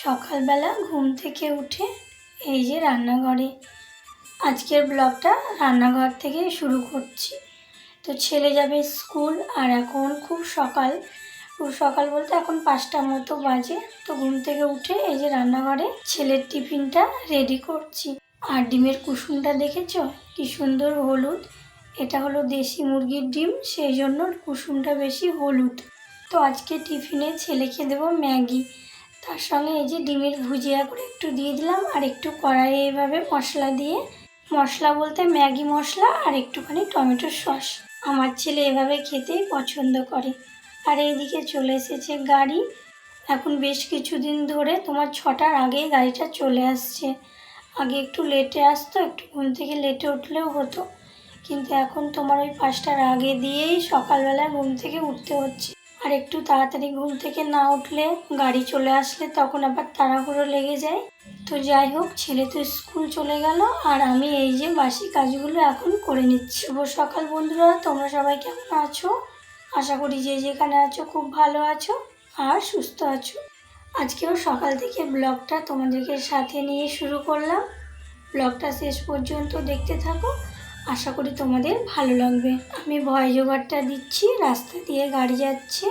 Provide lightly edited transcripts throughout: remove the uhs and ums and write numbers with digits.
সকালবেলা ঘুম থেকে উঠে এই যে রান্নাঘরে আজকের ব্লগটা রান্নাঘর থেকে শুরু করছি। তো ছেলে যাবে স্কুল আর এখন খুব সকাল বলতে এখন 5টার মতো বাজে। তো ঘুম থেকে উঠে এই যে রান্নাঘরে ছেলের টিফিনটা রেডি করছি। আর ডিমের কুসুমটা দেখেছো কি সুন্দর হলুদ, এটা হলো দেশি মুরগির ডিম, সেই জন্য কুসুমটা বেশি হলুদ। তো আজকে টিফিনে ছেলেকে দেবো ম্যাগি, তার সঙ্গে এই যে ডিমের ভুজিয়া করে একটু দিয়ে দিলাম আর একটু কড়াইয়ে এইভাবে মশলা দিয়ে, মশলা বলতে ম্যাগি মশলা আর একটুখানি টমেটো সস। আমার ছেলে এভাবে খেতেই পছন্দ করে। আর এইদিকে চলে এসেছে গাড়ি। এখন বেশ কিছুদিন ধরে তোমার 6টার আগেই গাড়িটা চলে আসছে। আগে একটু লেটে আসতো, একটু ঘুম থেকে লেটে উঠলেও হতো, কিন্তু এখন তোমার ওই 5টার আগে দিয়েই সকালবেলা ঘুম থেকে উঠতে হচ্ছে। আর একটু তাড়াতাড়ি ঘুম থেকে না উঠলে গাড়ি চলে আসলে তখন আবার তাড়াহুড়ো লেগে যায়। তো যাই হোক, ছেলে তো স্কুল চলে গেল আর আমি এই যে বাসি কাজগুলো এখন করে নিচ্ছি। শুভ সকাল বন্ধুরা, তোমরা সবাই কেমন আছো? আশা করি যে যেখানে আছো খুব ভালো আছো আর সুস্থ আছো। আজকেও সকাল থেকে ব্লগটা তোমাদেরকে সাথে নিয়ে শুরু করলাম। ব্লগটা শেষ পর্যন্ত দেখতে থাকো, আশা করি তোমাদের ভালো লাগবে। আমি ভয়েস ওভারটা দিচ্ছি, রাস্তা দিয়ে গাড়ি যাচ্ছে,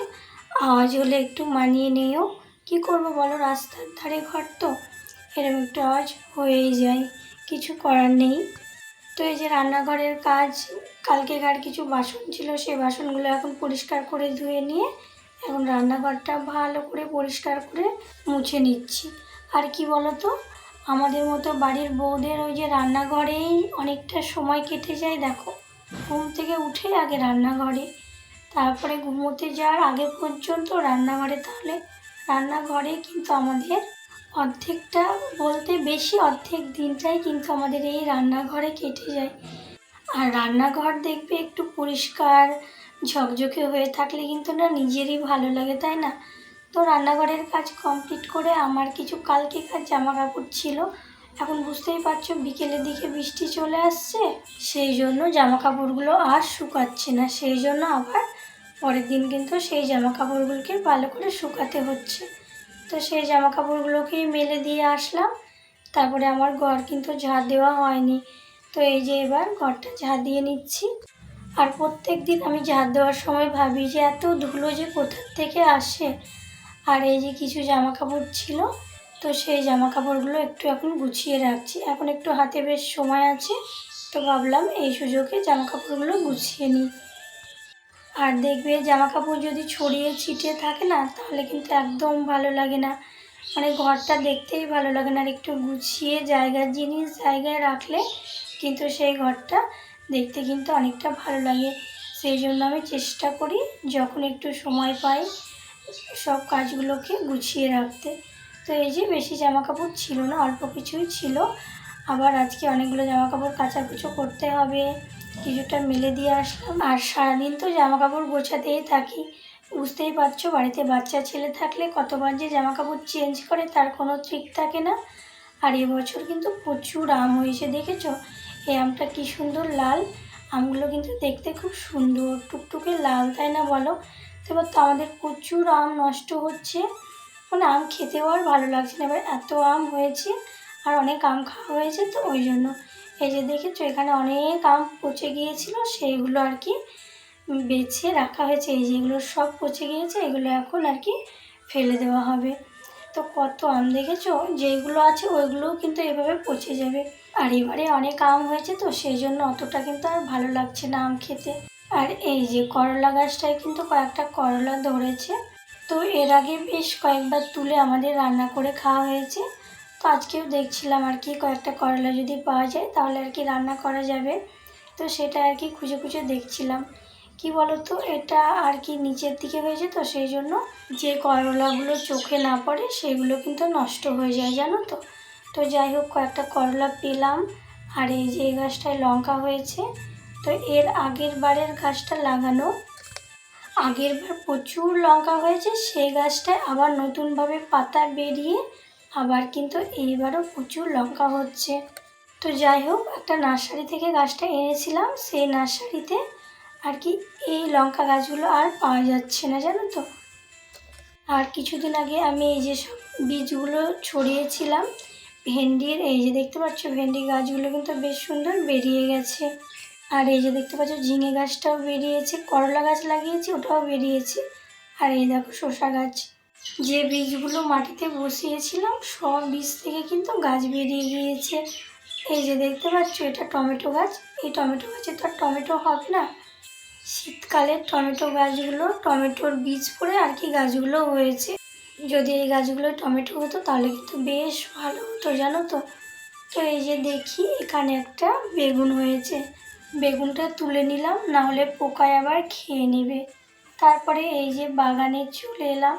আওয়াজ হলে একটু মানিয়ে নিও। কি করব বলো, রাস্তার ধারে ঘর তো এরকম একটু আওয়াজ হয়েই যায়, কিছু করার নেই। তো এই যে রান্নাঘরের কাজ, কালকেকার কিছু বাসন ছিল সেই বাসনগুলো এখন পরিষ্কার করে ধুয়ে নিয়ে এখন রান্নাঘরটা ভালো করে পরিষ্কার করে মুছে নিচ্ছি। আর কি বলো তো, আমাদের মতো বাড়ির বউদের ওই যে রান্নাঘরেই অনেকটা সময় কেটে যায়। দেখো, ঘুম থেকে উঠে আগে রান্নাঘরে, তারপরে ঘুমোতে যাওয়ার আগে পর্যন্ত রান্নাঘরে, তাহলে রান্নাঘরে কিন্তু আমাদের অর্ধেকটা বলতে বেশি অর্ধেক দিনটাই কিন্তু আমাদের এই রান্নাঘরে কেটে যায়। আর রান্নাঘর দেখবে একটু পরিষ্কার ঝকঝকে হয়ে থাকলে কিন্তু না নিজেরই ভালো লাগে, তাই না? তো রান্নাঘরের কাজ কমপ্লিট করে আমার কিছু কালকেকার জামা কাপড় ছিল, এখন বুঝতেই পারছো বিকেলের দিকে বৃষ্টি চলে আসছে, সেই জন্য জামা কাপড়গুলো আর শুকাচ্ছে না, সেই জন্য আবার পরের দিন কিন্তু সেই জামা কাপড়গুলোকে ভালো করে শুকাতে হচ্ছে। তো সেই জামা কাপড়গুলোকেই মেলে দিয়ে আসলাম। তারপরে আমার ঘর কিন্তু ঝাড় দেওয়া হয়নি, তো এই যে এবার ঘরটা ঝাড় দিয়ে নিচ্ছি। আর প্রত্যেক দিন আমি ঝাড় দেওয়ার সময় ভাবি যে এত ধুলো যে কোথা থেকে আসে। আর এই যে কিছু জামা কাপড় ছিল, তো সেই জামা কাপড়গুলো একটু এখন গুছিয়ে রাখছি, এখন একটু হাতে বেশ সময় আছে, তো ভাবলাম এই সুযোগে জামা কাপড়গুলো গুছিয়ে নিই। আর দেখবে জামা কাপড় যদি ছড়িয়ে ছিটিয়ে থাকে না, তাহলে কিন্তু একদম ভালো লাগে না, মানে ঘরটা দেখতেই ভালো লাগে না। আর একটু গুছিয়ে জায়গার জিনিস জায়গায় রাখলে কিন্তু সেই ঘরটা দেখতে কিন্তু অনেকটা ভালো লাগে। সেই জন্য আমি চেষ্টা করি যখন একটু সময় পাই সব কাজগুলোকে গুছিয়ে রাখতে। তো এই যে বেশি জামা কাপড় ছিল না, অল্প কিছুই ছিল। আবার আজকে অনেকগুলো জামা কাপড় কাচাকুচো করতে হবে, কিছুটা মেলে দিয়ে আসলাম। আর সারাদিন তো জামা কাপড় গোছাতেই থাকি, বুঝতেই পারছো বাড়িতে বাচ্চা ছেলে থাকলে কতবার যে জামা কাপড় চেঞ্জ করে তার কোনো ঠিক থাকে না। আর এবছর কিন্তু প্রচুর আম হয়েছে, দেখেছো এই আমটা কি সুন্দর লাল, আমগুলো কিন্তু দেখতে খুব সুন্দর টুকটুকে লাল, তাই না বলো? তো এবার তো আমাদের প্রচুর আম নষ্ট হচ্ছে, মানে আম খেতেও আর ভালো লাগছে না, এবার এত আম হয়েছে আর অনেক আম খাওয়া হয়েছে, তো ওই জন্য এই যে দেখেছো এখানে অনেক আম পচে গিয়েছিল, সেইগুলো আর কি বেছে রাখা হয়েছে। এই যেগুলো সব পচে গিয়েছে, এগুলো এখন আর কি ফেলে দেওয়া হবে। তো কত আম দেখেছো, যেইগুলো আছে ওইগুলোও কিন্তু এভাবে পচে যাবে। আর এবারে অনেক আম হয়েছে তো সেই জন্য অতটা কিন্তু আর ভালো লাগছে না আম খেতে। আর এই যে করলা গাছটায় কিন্তু কয়েকটা করলা ধরেছে, তো এর আগে বেশ কয়েকবার তুলে আমাদের রান্না করে খাওয়া হয়েছে। তো আজকেও দেখছিলাম আর কি কয়েকটা করলা যদি পাওয়া যায় তাহলে আর কি রান্না করা যাবে, তো সেটা আর কি খুঁজে খুঁজে দেখছিলাম। কি বলো তো, এটা আর কি নিচের দিকে হয়েছে তো সেই জন্য যে করলাগুলো চোখে না পড়ে সেগুলো কিন্তু নষ্ট হয়ে যায়, জানো তো। তো যাই হোক, কয়েকটা করলা পেলাম। আর এই যে এই গাছটায় লঙ্কা হয়েছে, তো এর আগের বারের গাছটা লাগানো, আগের বার প্রচুর লঙ্কা হয়েছে, সেই গাছটায় আবার নতুনভাবে পাতা বেরিয়ে আবার কিন্তু এইবারও প্রচুর লঙ্কা হচ্ছে। তো যাই হোক, একটা নার্সারি থেকে গাছটা এনেছিলাম, সেই নার্সারিতে আর কি এই লঙ্কা গাছগুলো আর পাওয়া যাচ্ছে না, জানো তো। আর কিছুদিন আগে আমি এই যে সব বীজগুলো ছড়িয়েছিলাম ভেন্ডির, এই যে দেখতে পাচ্ছ ভেন্ডি গাছগুলো কিন্তু বেশ সুন্দর বেরিয়ে গেছে। আর এই যে দেখতে পাচ্ছ ঝিঙে গাছটাও বেরিয়েছে, করলা গাছ লাগিয়েছি ওটাও বেরিয়েছে। আর এই দেখো শসা গাছ, যে বীজগুলো মাটিতে বসিয়েছিলাম সব বীজ থেকে কিন্তু গাছ বেরিয়ে গিয়েছে। এই যে দেখতে পাচ্ছ এটা টমেটো গাছ, এই টমেটো গাছে তো আর টমেটো হবে না, শীতকালের টমেটো গাছগুলো টমেটোর বীজ পড়ে আর কি গাছগুলো হয়েছে। যদি এই গাছগুলো টমেটো হতো তাহলে কিন্তু বেশ ভালো হতো জানো তো। তো এই যে দেখি এখানে একটা বেগুন হয়েছে, বেগুনটা তুলে নিলাম, না হলে পোকায় আবার খেয়ে নেবে। তারপরে এই যে বাগানে চলে এলাম,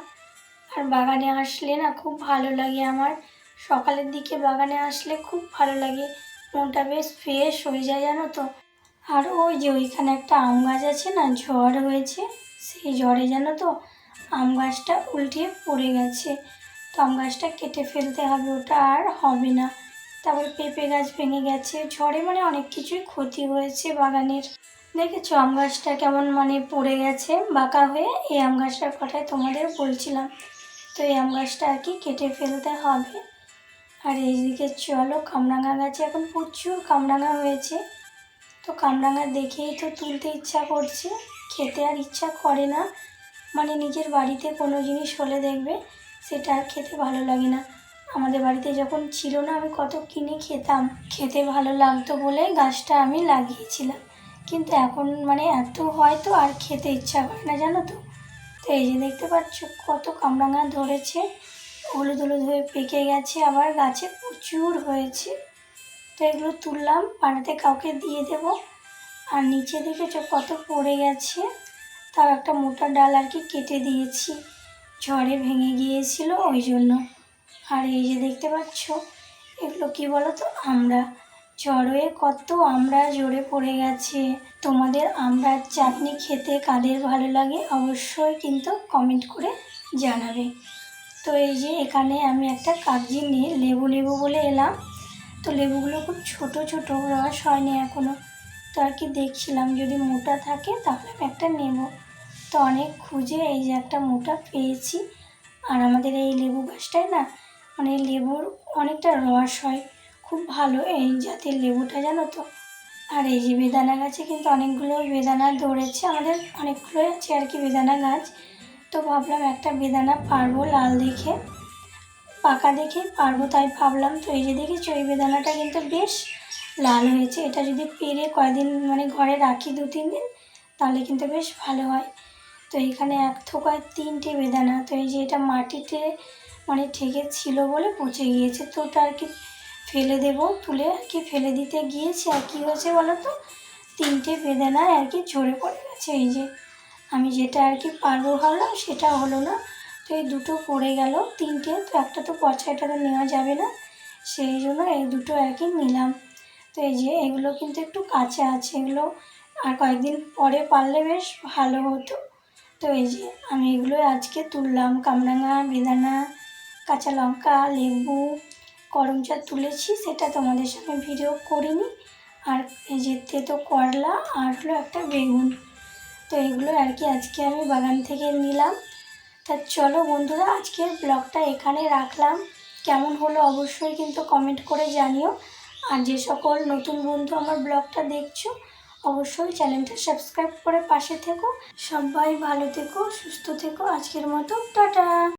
আর বাগানে আসলে না খুব ভালো লাগে আমার, সকালের দিকে বাগানে আসলে খুব ভালো লাগে, মনটা বেশ ফ্রেশ হয়ে যায় জানো তো। আর ওই যে ওইখানে একটা আম গাছ আছে না, ঝড় হয়েছে, সেই ঝড়ে জানো তো আম গাছটা উল্টে পড়ে গেছে। তো আম গাছটা কেটে ফেলতে হবে, ওটা আর হবে না। তারপর পেঁপে গাছ ভেঙে গেছে, ঝড়ে মানে অনেক কিছুই ক্ষতি হয়েছে বাগানের। দেখেছো আম গাছটা কেমন মানে পড়ে গেছে বাঁকা হয়ে, এই আম গাছটার কথাই তোমাদের বলছিলাম। তো এই আম গাছটা আর কি কেটে ফেলতে হবে। আর এইদিকে চলো কামরাঙা গাছে এখন প্রচুর কামরাঙা হয়েছে, তো কামরাঙা দেখেই তো তুলতে ইচ্ছা করছে, খেতে আর ইচ্ছা করে না। মানে নিজের বাড়িতে কোনো জিনিস হলে দেখবে সেটা আর খেতে ভালো লাগে না। আমাদের বাড়িতে যখন ছিল না আমি কত কিনে খেতাম, খেতে ভালো লাগতো বলে গাছটা আমি লাগিয়েছিলাম, কিন্তু এখন মানে এত হয় তো আর খেতে ইচ্ছা করে না জানো তো। তো এই যে দেখতে পাচ্ছ কত কামরাঙা ধরেছে, হলুদ হলুদ হয়ে পেকে গেছে, আবার গাছে প্রচুর হয়েছে। তো এগুলো তুললাম, পাড়াতে কাউকে দিয়ে দেব। আর নিচে দেখেছো কত পড়ে গেছে, তাও একটা মোটা ডাল আর কি কেটে দিয়েছি, ঝড়ে ভেঙে গিয়েছিল ওই জন্য। আর এই যে দেখতে পাচ্ছ এগুলো কি বলো তো, আমরা ঝড়ে কত আমরা ঝরে পড়ে গেছে। তোমাদের আমড়ার চাটনি খেতে কাদের ভালো লাগে অবশ্যই কিন্তু কমেন্ট করে জানাবে। তো এই যে এখানে আমি একটা কাগজি নিয়ে লেবু নেবো বলে এলাম, তো লেবুগুলো খুব ছোট ছোট, রস হয়নি এখনও। তো আর কি দেখছিলাম যদি মোটা থাকে তাহলে আমি একটা নেব। তো অনেক খুঁজে এই যে একটা মোটা পেয়েছি। আর আমাদের এই লেবু গাছটায় না মানে লেবুর অনেকটা রস হয়, খুব ভালো এই জাতের লেবুটা জানো তো। আর এই যে বেদানা গাছে কিন্তু অনেকগুলো বেদানা ধরেছে, আমাদের অনেকগুলোই আছে আর কি বেদানা গাছ। তো ভাবলাম একটা বেদানা পারবো, লাল দেখে পাকা দেখে পারবো তাই ভাবলাম। তো এই যে দেখেছো এই বেদানাটা কিন্তু বেশ লাল হয়েছে, এটা যদি পেরে কয়েকদিন মানে ঘরে রাখি 2-3 দিন তাহলে কিন্তু বেশ ভালো হয়। তো এইখানে এক থোকায় 3টে বেদানা, তো এই যে এটা মাটিতে মানে ঠেকে ছিল বলে পচে গিয়েছে, তো ওটা আর কি ফেলে দেবো, তুলে আর কি ফেলে দিতে গিয়েছি, আর কি হয়েছে বলো তো 3টে বেদানা আর কি ঝরে পড়ে গেছে। এই যে আমি যেটা আর কি পারবো ভাবলাম সেটা হলো না, তো এই দুটো পড়ে গেল 3টে, তো একটা তো পচা, এটা তো নেওয়া যাবে না, সেই জন্য এই দুটো আর কি নিলাম। তো এই যে এগুলো কিন্তু একটু কাঁচা আছে, এগুলো আর কয়েকদিন পরে পারলে বেশ ভালো হতো। তো এই যে আমি এগুলো আজকে তুললাম, কামরাঙা, বেদানা, কাঁচা লঙ্কা, লেবু, করম চা তুলেছি, সেটা তোমাদের সঙ্গে ভিডিও করিনি। আর এই যে তেতো করলা আর হলো একটা বেগুন, তো এগুলো আর কি আজকে আমি বাগান থেকে নিলাম। তা চলো বন্ধুরা আজকের ব্লগটা এখানে রাখলাম, কেমন হলো অবশ্যই কিন্তু কমেন্ট করে জানিও। আর যে সকল নতুন বন্ধু আমার ব্লগটা দেখছো অবশ্যই চ্যানেলটা সাবস্ক্রাইব করে পাশে থেকো। সবাই ভালো থেকো, সুস্থ থেকো, আজকের মতো টাটা।